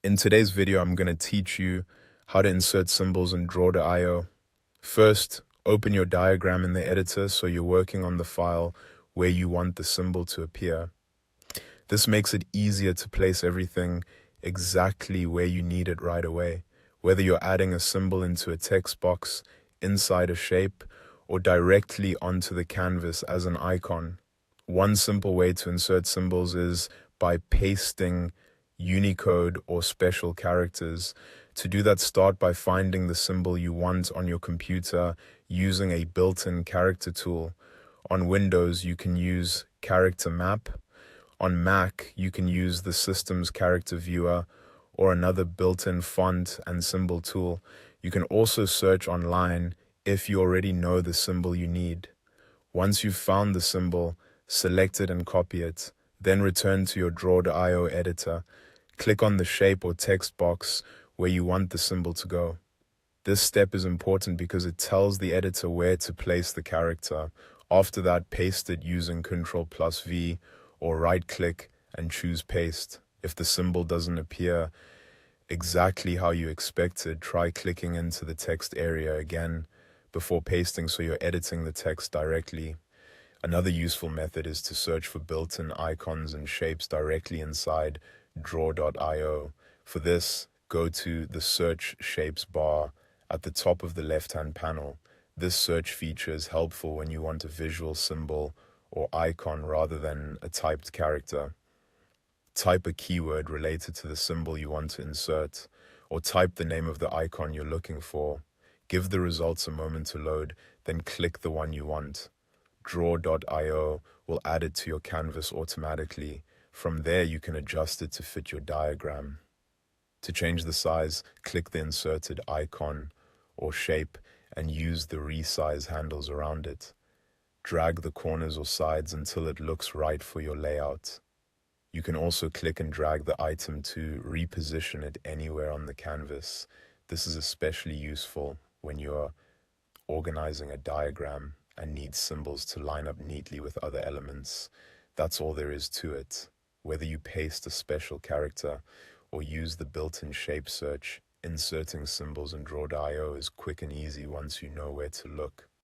In today's video, I'm going to teach you how to insert symbols in draw.io. First, open your diagram in the editor so you're working on the file where you want the symbol to appear. This makes it easier to place everything exactly where you need it right away, whether you're adding a symbol into a text box, inside a shape, or directly onto the canvas as an icon. One simple way to insert symbols is by pasting Unicode or special characters. To do that, start by finding the symbol you want on your computer using a built-in character tool. On Windows, you can use Character Map. On Mac, you can use the system's character viewer or another built-in font and symbol tool. You can also search online if you already know the symbol you need. Once you've found the symbol, select it and copy it. Then return to your draw.io editor. Click on the shape or text box where you want the symbol to go. This step is important because it tells the editor where to place the character. After that, paste it using Ctrl+V or right-click and choose Paste. If the symbol doesn't appear exactly how you expected, try clicking into the text area again before pasting so you're editing the text directly. Another useful method is to search for built-in icons and shapes directly inside draw.io. For this, go to the Search Shapes bar at the top of the left-hand panel. This search feature is helpful when you want a visual symbol or icon rather than a typed character. Type a keyword related to the symbol you want to insert, or type the name of the icon you're looking for. Give the results a moment to load, then click the one you want. Draw.io will add it to your canvas automatically. From there, you can adjust it to fit your diagram. To change the size, click the inserted icon or shape and use the resize handles around it. Drag the corners or sides until it looks right for your layout. You can also click and drag the item to reposition it anywhere on the canvas. This is especially useful when you're organizing a diagram and need symbols to line up neatly with other elements. That's all there is to it. Whether you paste a special character or use the built-in shape search, inserting symbols in draw.io is quick and easy once you know where to look.